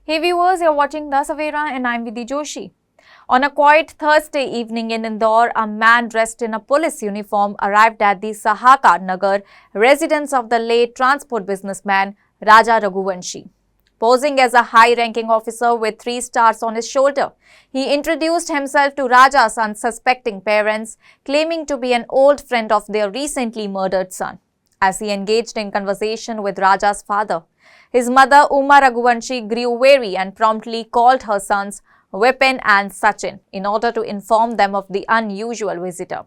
Hey viewers, you're watching The Savera and I'm Vidhi Joshi. On a quiet Thursday evening in Indore, a man dressed in a police uniform arrived at the Sahaka Nagar residence of the late transport businessman Raja Raghuvanshi. Posing as a high-ranking officer with 3 stars on his shoulder, he introduced himself to Raja's unsuspecting parents, claiming to be an old friend of their recently murdered son. As he engaged in conversation with Raja's father, his mother Uma Raghuvanshi grew wary and promptly called her sons Vipin and Sachin in order to inform them of the unusual visitor.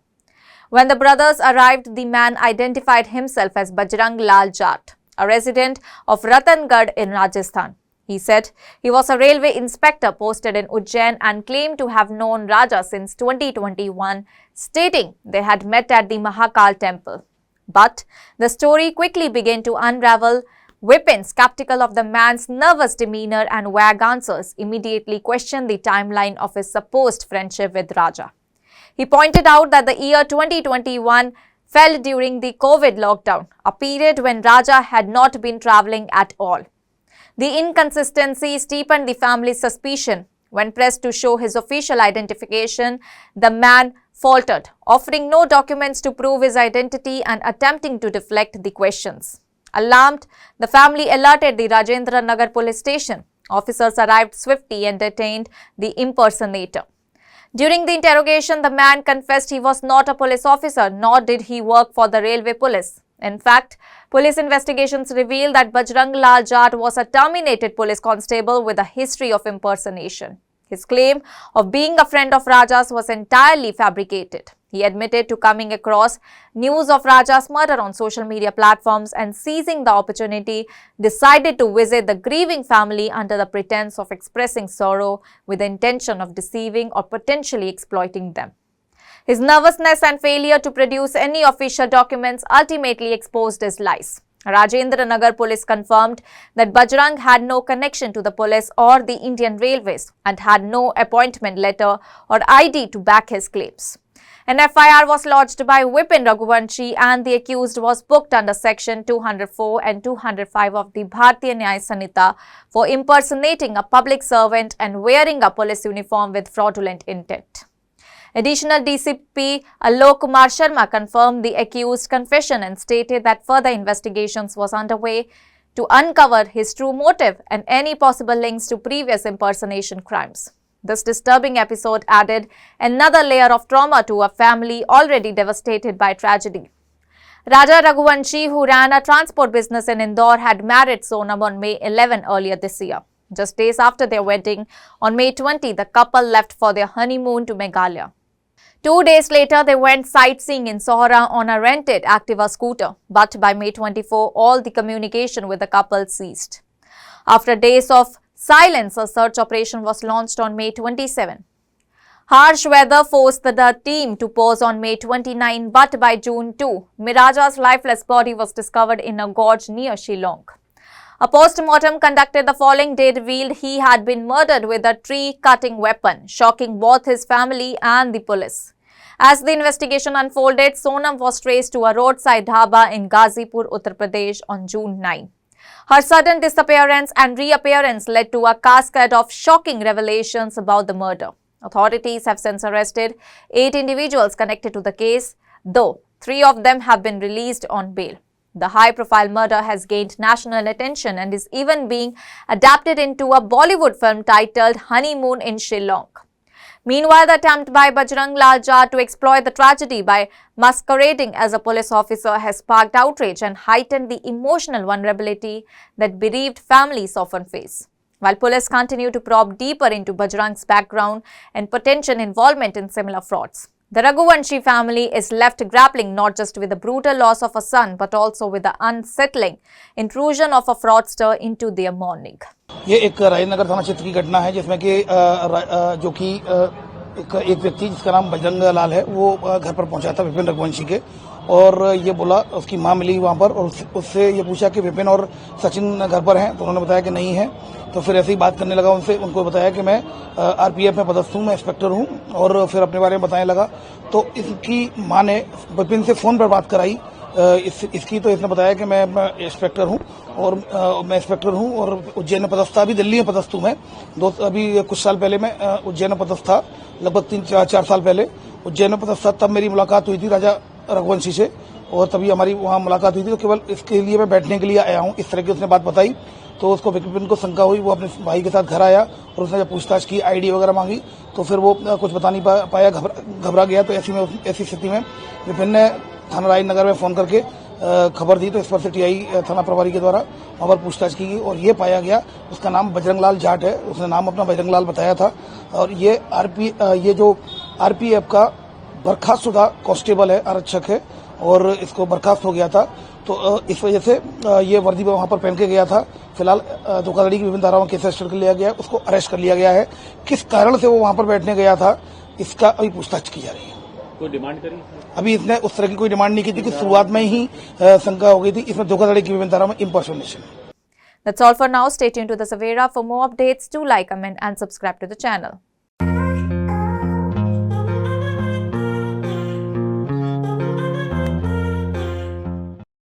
When the brothers arrived, the man identified himself as Bajrang Lal Jat, a resident of Ratangarh in Rajasthan. He said he was a railway inspector posted in Ujjain and claimed to have known Raja since 2021, stating they had met at the Mahakal temple. But the story quickly began to unravel. Vipin, skeptical of the man's nervous demeanor and vague answers, immediately questioned the timeline of his supposed friendship with Raja. He pointed out that the year 2021 fell during the COVID lockdown, a period when Raja had not been travelling at all. The inconsistency steepened the family's suspicion. When pressed to show his official identification, the man faltered, offering no documents to prove his identity and attempting to deflect the questions. Alarmed, the family alerted the Rajendra Nagar police station. Officers arrived swiftly and detained the impersonator. During the interrogation, the man confessed he was not a police officer, nor did he work for the railway police. In fact, police investigations revealed that Bajrang Lal Jat was a terminated police constable with a history of impersonation. His claim of being a friend of Raja's was entirely fabricated. He admitted to coming across news of Raja's murder on social media platforms and, seizing the opportunity, decided to visit the grieving family under the pretense of expressing sorrow with the intention of deceiving or potentially exploiting them. His nervousness and failure to produce any official documents ultimately exposed his lies. Rajendra Nagar police confirmed that Bajrang had no connection to the police or the Indian Railways and had no appointment letter or ID to back his claims. An FIR was lodged by Vipin Raghuvanshi and the accused was booked under Section 204 and 205 of the Bharatiya Nyaya Sanhita for impersonating a public servant and wearing a police uniform with fraudulent intent. Additional DCP Alok Kumar Sharma confirmed the accused's confession and stated that further investigations was underway to uncover his true motive and any possible links to previous impersonation crimes. This disturbing episode added another layer of trauma to a family already devastated by tragedy. Raja Raghuvanshi, who ran a transport business in Indore, had married Sonam on May 11 earlier this year. Just days after their wedding, on May 20, the couple left for their honeymoon to Meghalaya. 2 days later, they went sightseeing in Sohra on a rented Activa scooter, but by May 24, all the communication with the couple ceased. After days of silence, a search operation was launched on May 27. Harsh weather forced the team to pause on May 29, but by June 2, Miraja's lifeless body was discovered in a gorge near Shillong. A post-mortem conducted the following day revealed he had been murdered with a tree-cutting weapon, shocking both his family and the police. As the investigation unfolded, Sonam was traced to a roadside dhaba in Ghazipur, Uttar Pradesh on June 9. Her sudden disappearance and reappearance led to a cascade of shocking revelations about the murder. Authorities have since arrested 8 individuals connected to the case, though 3 of them have been released on bail. The high-profile murder has gained national attention and is even being adapted into a Bollywood film titled Honeymoon in Shillong. Meanwhile, the attempt by Bajrang Lal Jat to exploit the tragedy by masquerading as a police officer has sparked outrage and heightened the emotional vulnerability that bereaved families often face. While police continue to probe deeper into Bajrang's background and potential involvement in similar frauds, the Raghuvanshi family is left grappling not just with the brutal loss of a son but also with the unsettling intrusion of a fraudster into their mourning. ये एक राजेंद्र थाना क्षेत्र की घटना है जिसमें कि जो कि एक व्यक्ति जिसका नाम बजरंग लाल है वो घर पर पहुंचा था विपिन रघुवंशी के और ये बोला उसकी मां मिली वहां पर और उससे ये पूछा कि विपिन और सचिन घर पर हैं तो उन्होंने बताया कि नहीं है। तो फिर ऐसे ही बात करने लगा उनसे, उनको बताया कि मैं आरपीएफ में पदस्थ हूं, मैं इंस्पेक्टर हूं और फिर अपने बारे में बताने लगा। तो इसकी मां ने विपिन से फोन पर बात कराई इसकी तो इसने बताया कि मैं इंस्पेक्टर हूँ और मैं इंस्पेक्टर हूँ और उज्जैन में पदस्थ था, अभी दिल्ली में पदस्थ हूँ मैं। अभी कुछ साल पहले मैं उज्जैन में पदस्थ था, लगभग 3-4 साल पहले उज्जैन में पदस्थ था। तब मेरी मुलाकात हुई थी राजा रघुवंशी से और तभी हमारी वहाँ मुलाकात हुई थी। तो केवल इसके लिए मैं बैठने के लिए आया हूँ, इस तरह की उसने बात बताई। तो उसको विपिन को शंका हुई, वो अपने भाई के साथ घर आया और उसने जब पूछताछ की, आईडी वगैरह मांगी, तो फिर वो कुछ बता नहीं पाया, घबरा गया। तो ऐसी स्थिति में विपिन ने थाना राजनगर में फोन करके खबर दी। तो इस पर से टीआई थाना प्रभारी के द्वारा वहाँ पर पूछताछ की गई और ये पाया गया उसका नाम बजरंगलाल जाट है। उसने नाम अपना बजरंगलाल बताया था और ये जो आरपीएफ का बर्खास्तशुदा कांस्टेबल है, आरक्षक है और इसको बर्खास्त हो गया था। तो इस वजह से ये वर्दी वहां पर पहन के गया था। फिलहाल धोखाधड़ी की विभिन्न धाराओं में केस रजिस्टर कर लिया गया है, उसको अरेस्ट कर लिया गया है। किस कारण से वो वहां पर बैठने गया था, इसका अभी पूछताछ की जा रही है। कोई डिमांड करी? अभी इसने उस तरह की कोई डिमांड नहीं की थी कि शुरुआत में ही शंका हो गई थी। इसमें धोखाधड़ी की विभिन्न धाराओं में impersonation. That's all for now. Stay tuned to the Savera for more updates. Do like, comment and subscribe to the channel.